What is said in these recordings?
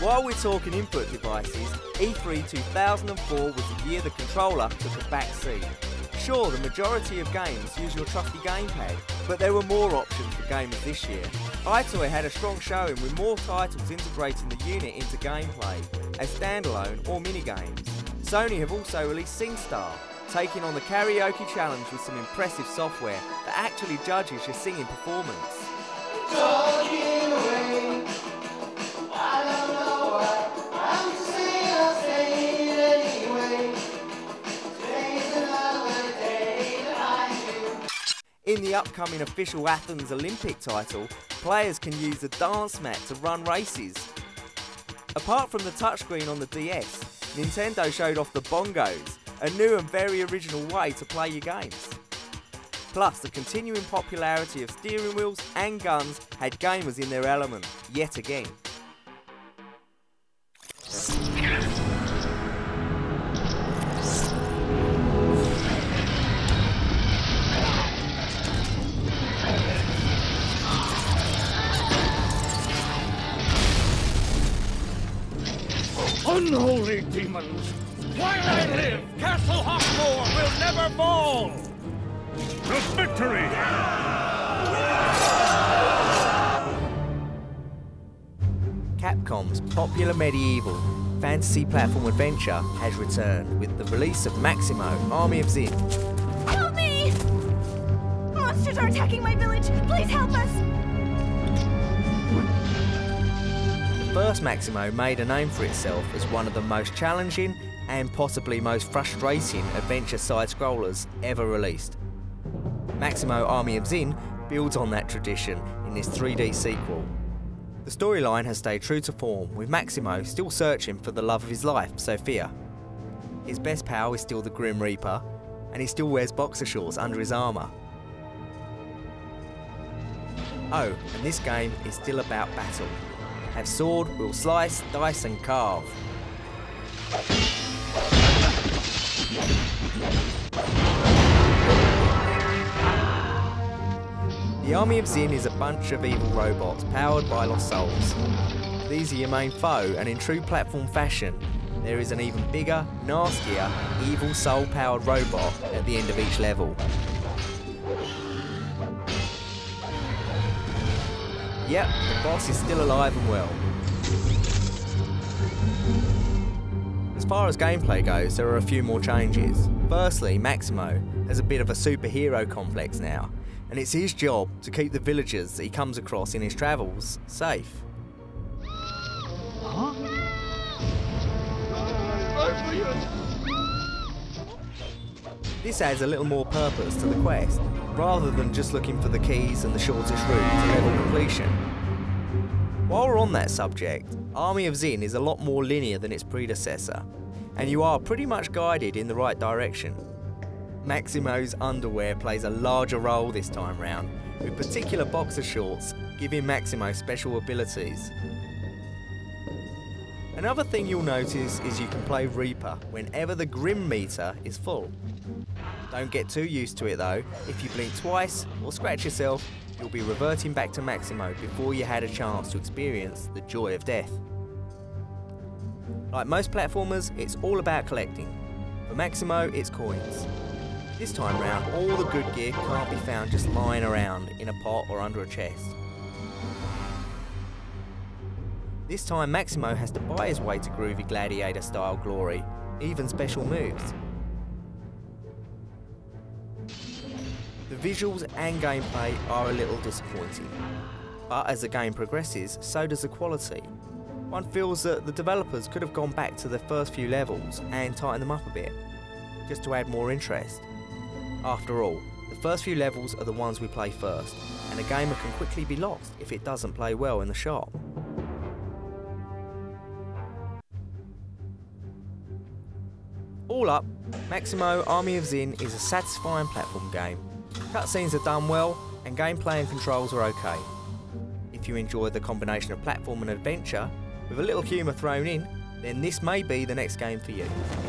While we're talking input devices, E3 2004 was the year the controller took a back seat. Sure, the majority of games use your trusty gamepad, but there were more options for gamers this year. iToy had a strong showing with more titles integrating the unit into gameplay, as standalone or minigames. Sony have also released SingStar, taking on the karaoke challenge with some impressive software that actually judges your singing performance. Talking away, I don't know why, I'm saying I'll say it anyway. Today's another day that I knew. In the upcoming official Athens Olympic title, players can use the dance mat to run races. Apart from the touchscreen on the DS, Nintendo showed off the bongos, a new and very original way to play your games. Plus, the continuing popularity of steering wheels and guns had gamers in their element, yet again. Unholy demons! While I live, Castle Hawkmoor will never fall! To victory! Capcom's popular medieval fantasy platform adventure has returned with the release of Maximo, Army of Zin. Help me! Monsters are attacking my village! Please help us! The first Maximo made a name for itself as one of the most challenging and possibly most frustrating adventure side-scrollers ever released. Maximo Army of Zin builds on that tradition in this 3D sequel. The storyline has stayed true to form, with Maximo still searching for the love of his life, Sophia. His best pal is still the Grim Reaper, and he still wears boxer shorts under his armour. Oh, and this game is still about battle. Have sword, will slice, dice and carve. The Army of Zin is a bunch of evil robots powered by lost souls. These are your main foe, and in true platform fashion, there is an even bigger, nastier, evil soul-powered robot at the end of each level. Yep, the boss is still alive and well. As far as gameplay goes, there are a few more changes. Firstly, Maximo has a bit of a superhero complex now, and it's his job to keep the villagers that he comes across in his travels safe. Huh? This adds a little more purpose to the quest, rather than just looking for the keys and the shortest route to level completion. While we're on that subject, Army of Zin is a lot more linear than its predecessor, and you are pretty much guided in the right direction. Maximo's underwear plays a larger role this time round, with particular boxer shorts giving Maximo special abilities. Another thing you'll notice is you can play Reaper whenever the Grim meter is full. Don't get too used to it though. If you blink twice or scratch yourself, you'll be reverting back to Maximo before you had a chance to experience the joy of death. Like most platformers, it's all about collecting. For Maximo, it's coins. This time round, all the good gear can't be found just lying around in a pot or under a chest. This time Maximo has to buy his way to groovy gladiator style glory, even special moves. The visuals and gameplay are a little disappointing, but as the game progresses, so does the quality. One feels that the developers could have gone back to the first few levels and tightened them up a bit, just to add more interest. After all, the first few levels are the ones we play first, and a gamer can quickly be lost if it doesn't play well in the shop. All up, Maximo Army of Zin is a satisfying platform game. Cutscenes are done well, and gameplay and controls are okay. If you enjoy the combination of platform and adventure, with a little humour thrown in, then this may be the next game for you.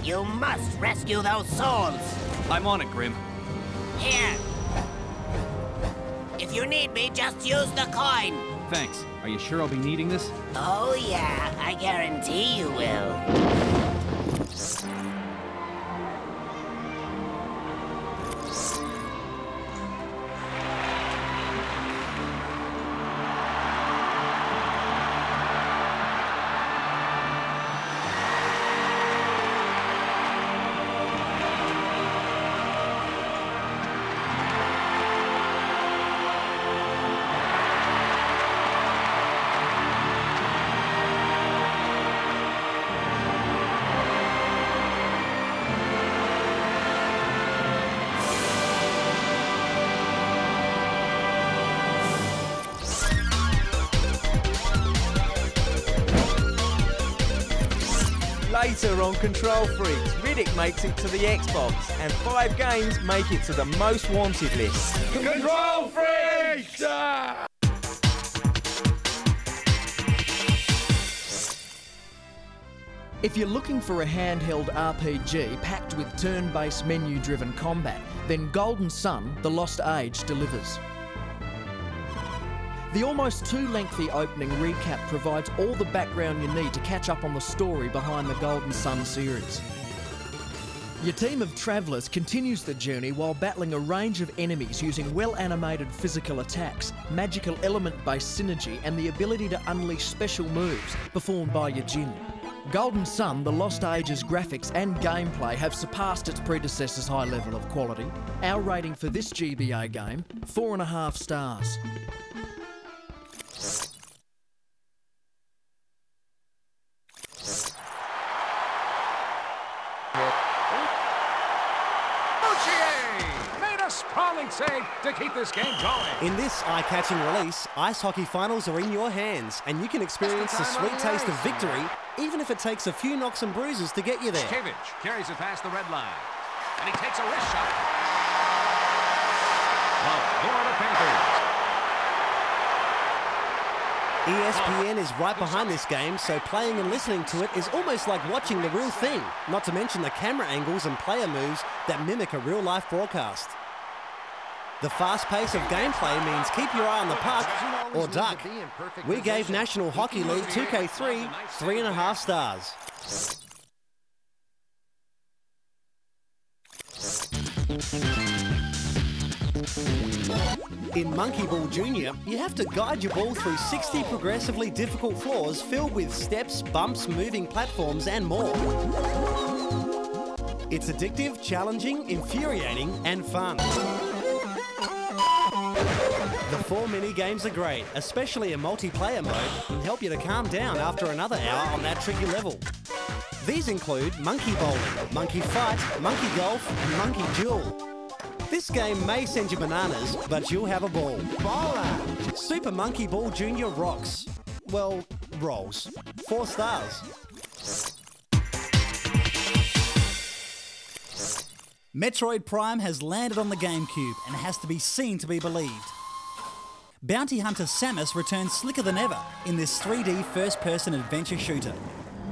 You must rescue those souls! I'm on it, Grim. Here! If you need me, just use the coin! Thanks. Are you sure I'll be needing this? Oh yeah, I guarantee you will. Later on Control Freaks, Riddick makes it to the Xbox, and 5 games make it to the most wanted list. Control Freaks! If you're looking for a handheld RPG packed with turn-based menu-driven combat, then Golden Sun: The Lost Age delivers. The almost too lengthy opening recap provides all the background you need to catch up on the story behind the Golden Sun series. Your team of travellers continues the journey while battling a range of enemies using well-animated physical attacks, magical element-based synergy and the ability to unleash special moves performed by your Jinn. Golden Sun: The Lost Age's graphics and gameplay have surpassed its predecessor's high level of quality. Our rating for this GBA game, 4.5 stars. Save to keep this game going. In this eye-catching release, ice hockey finals are in your hands, and you can experience the sweet taste of victory, even if it takes a few knocks and bruises to get you there. Kevich carries it past the red line, and he takes a wrist shot. The Florida Panthers. ESPN is right behind this game, so playing and listening to it is almost like watching the real thing, not to mention the camera angles and player moves that mimic a real-life broadcast. The fast pace of gameplay means keep your eye on the puck or duck. We gave National Hockey League 2K3 3.5 stars. In Monkey Ball Junior, you have to guide your ball through 60 progressively difficult floors filled with steps, bumps, moving platforms and more. It's addictive, challenging, infuriating and fun. The 4 mini-games are great, especially in multiplayer mode, and help you to calm down after another hour on that tricky level. These include Monkey Bowling, Monkey Fight, Monkey Golf, and Monkey Duel. This game may send you bananas, but you'll have a ball. Baller! Super Monkey Ball Junior rocks. Well, rolls. 4 stars. Metroid Prime has landed on the GameCube and has to be seen to be believed. Bounty hunter Samus returns slicker than ever in this 3D first-person adventure shooter.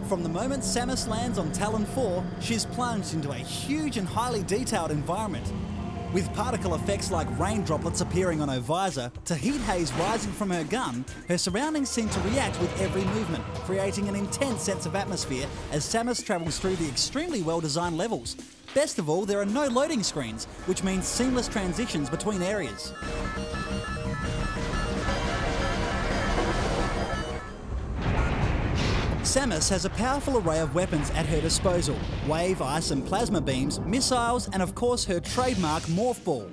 From the moment Samus lands on Talon 4, she's plunged into a huge and highly detailed environment. With particle effects like rain droplets appearing on her visor to heat haze rising from her gun, her surroundings seem to react with every movement, creating an intense sense of atmosphere as Samus travels through the extremely well-designed levels. Best of all, there are no loading screens, which means seamless transitions between areas. Samus has a powerful array of weapons at her disposal: wave, ice and plasma beams, missiles and of course her trademark Morph Ball.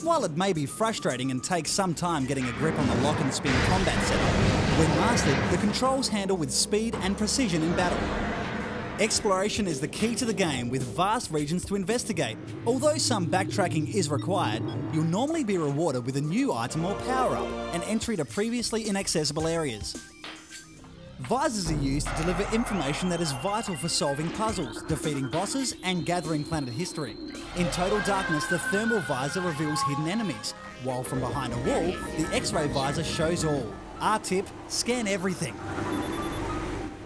While it may be frustrating and take some time getting a grip on the lock and spin combat setup, when mastered, the controls handle with speed and precision in battle. Exploration is the key to the game, with vast regions to investigate. Although some backtracking is required, you'll normally be rewarded with a new item or power-up, and entry to previously inaccessible areas. Visors are used to deliver information that is vital for solving puzzles, defeating bosses and gathering planet history. In Total Darkness, the thermal visor reveals hidden enemies, while from behind a wall, the X-ray visor shows all. Our tip: scan everything.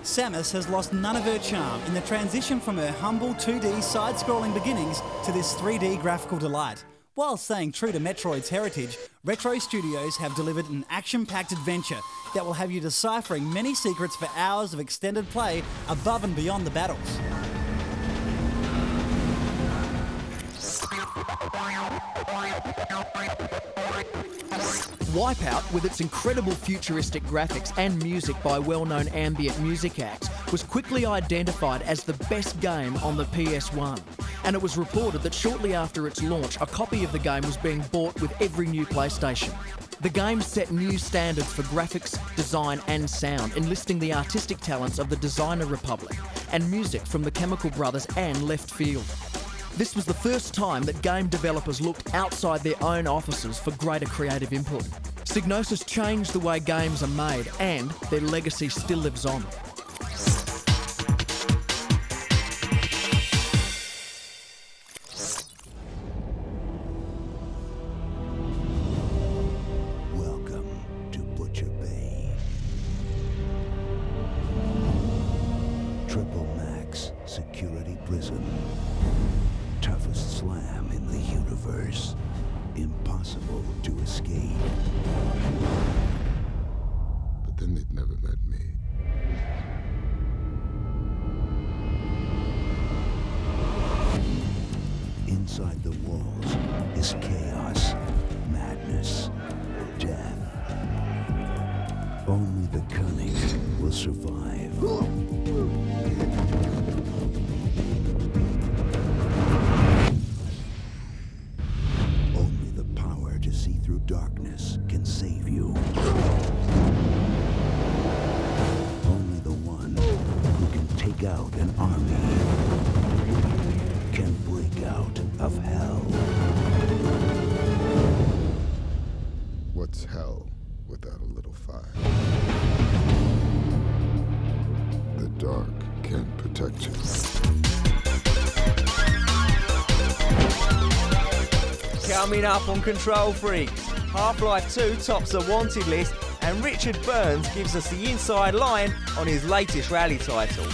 Samus has lost none of her charm in the transition from her humble 2D side-scrolling beginnings to this 3D graphical delight. While staying true to Metroid's heritage, Retro Studios have delivered an action-packed adventure that will have you deciphering many secrets for hours of extended play above and beyond the battles. Wipeout, with its incredible futuristic graphics and music by well-known ambient music acts, was quickly identified as the best game on the PS1. And it was reported that shortly after its launch, a copy of the game was being bought with every new PlayStation. The game set new standards for graphics, design and sound, enlisting the artistic talents of the Designer Republic and music from the Chemical Brothers and Left Field. This was the first time that game developers looked outside their own offices for greater creative input. Psygnosis changed the way games are made, and their legacy still lives on. Welcome to Butcher Bay. Triple Max Security Prison. Toughest slam in the universe. Impossible to escape. But then they'd never met me. Inside the walls is chaos, madness, death. Only the cunning will survive. Only the power to see through darkness can save you. Only the one who can take out an army can break out of hell. What's hell without a little fire? The dark can protect you. Coming up on Control Freaks, Half-Life 2 tops the wanted list, and Richard Burns gives us the inside line on his latest rally title.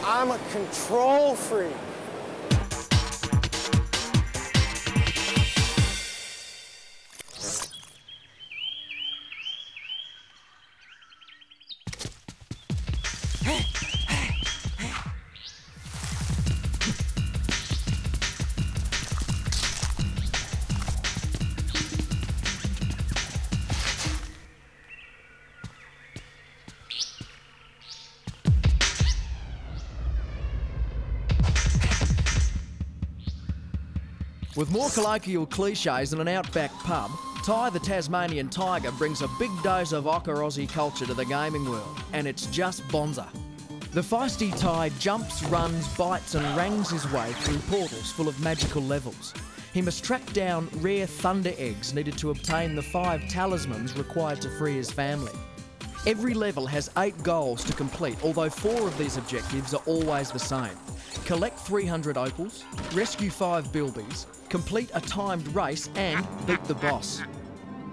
I'm a control freak. With more colloquial cliches than an outback pub, Ty the Tasmanian Tiger brings a big dose of Ocker Aussie culture to the gaming world, and it's just bonza. The feisty Ty jumps, runs, bites and rangs his way through portals full of magical levels. He must track down rare thunder eggs needed to obtain the 5 talismans required to free his family. Every level has 8 goals to complete, although 4 of these objectives are always the same. Collect 300 opals, rescue 5 bilbies, complete a timed race and beat the boss.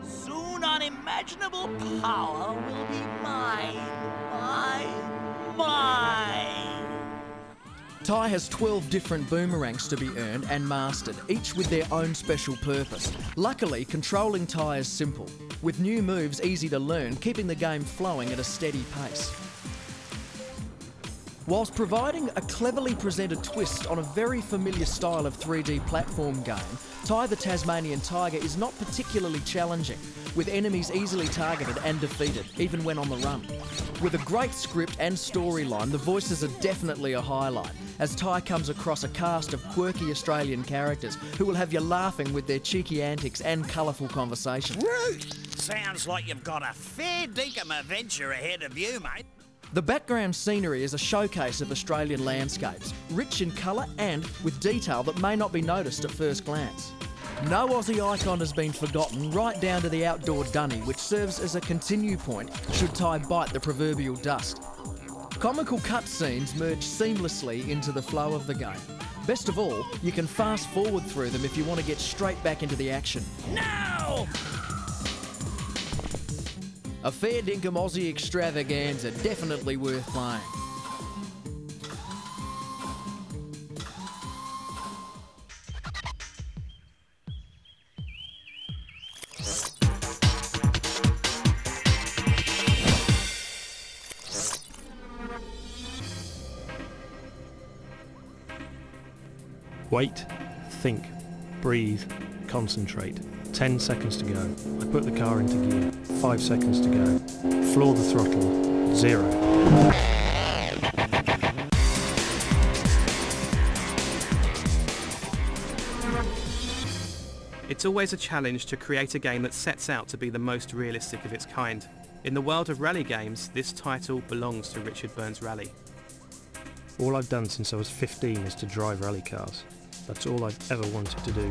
Soon unimaginable power will be mine. Mine. Ty has 12 different boomerangs to be earned and mastered, each with their own special purpose. Luckily, controlling Ty is simple, with new moves easy to learn, keeping the game flowing at a steady pace. Whilst providing a cleverly presented twist on a very familiar style of 3D platform game, Ty the Tasmanian Tiger is not particularly challenging, with enemies easily targeted and defeated, even when on the run. With a great script and storyline, the voices are definitely a highlight, as Ty comes across a cast of quirky Australian characters who will have you laughing with their cheeky antics and colourful conversations. Sounds like you've got a fair dinkum adventure ahead of you, mate. The background scenery is a showcase of Australian landscapes, rich in colour and with detail that may not be noticed at first glance. No Aussie icon has been forgotten, right down to the outdoor dunny, which serves as a continue point should Ty bite the proverbial dust. Comical cutscenes merge seamlessly into the flow of the game. Best of all, you can fast forward through them if you want to get straight back into the action. No! A fair dinkum Aussie extravaganza, definitely worth playing. Wait, think, breathe, concentrate. 10 seconds to go. I put the car into gear. 5 seconds to go. Floor the throttle. 0. It's always a challenge to create a game that sets out to be the most realistic of its kind. In the world of rally games, this title belongs to Richard Burns Rally. All I've done since I was 15 is to drive rally cars. That's all I've ever wanted to do.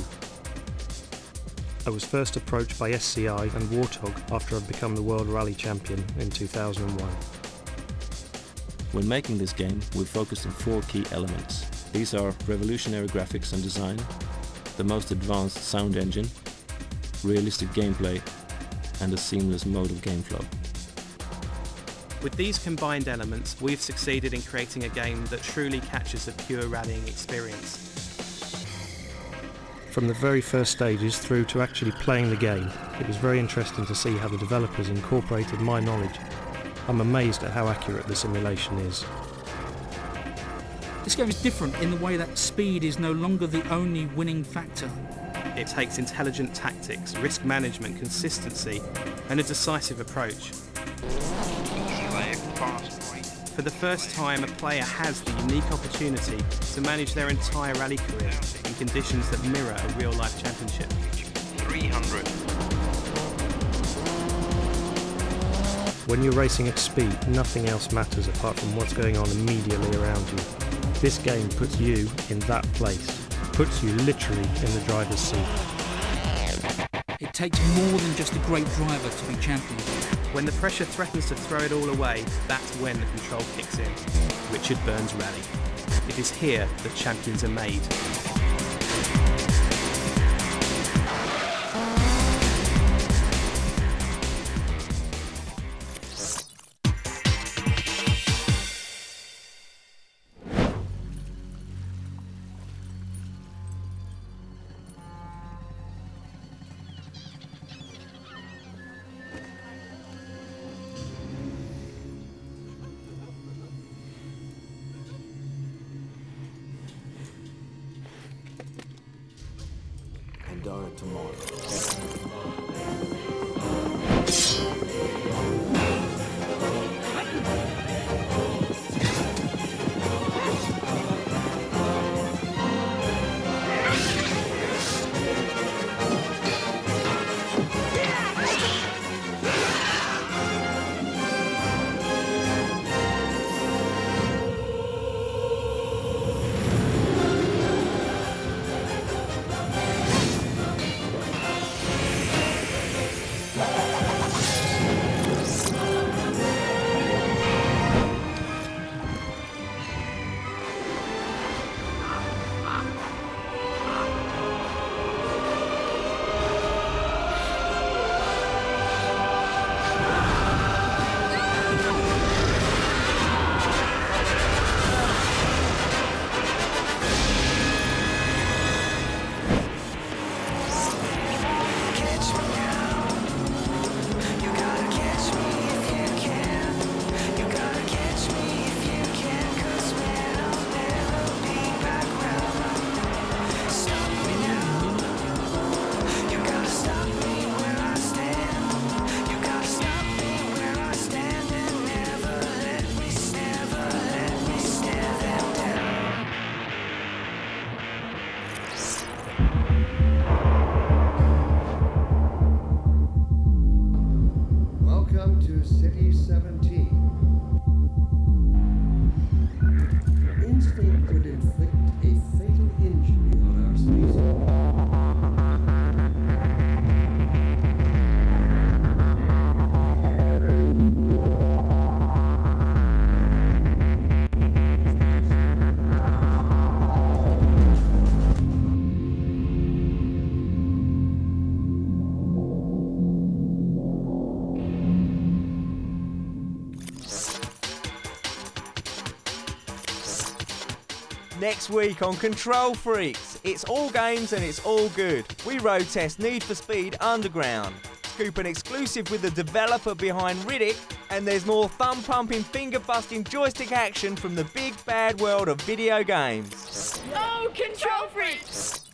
I was first approached by SCI and Warthog after I'd become the World Rally Champion in 2001. When making this game, we focused on 4 key elements. These are revolutionary graphics and design, the most advanced sound engine, realistic gameplay, and a seamless mode of game flow. With these combined elements, we've succeeded in creating a game that truly captures a pure rallying experience. From the very first stages through to actually playing the game, it was very interesting to see how the developers incorporated my knowledge. I'm amazed at how accurate the simulation is. This game is different in the way that speed is no longer the only winning factor. It takes intelligent tactics, risk management, consistency, and a decisive approach. For the first time, a player has the unique opportunity to manage their entire rally career in conditions that mirror a real-life championship. 300. When you're racing at speed, nothing else matters apart from what's going on immediately around you. This game puts you in that place, puts you literally in the driver's seat. It takes more than just a great driver to be champion. When the pressure threatens to throw it all away, that's when the control kicks in. Richard Burns Rally. It is here that champions are made. Next week on Control Freaks, it's all games and it's all good. We road test Need for Speed Underground, scoop an exclusive with the developer behind Riddick, and there's more thumb-pumping, finger-busting joystick action from the big bad world of video games. Oh, control freaks!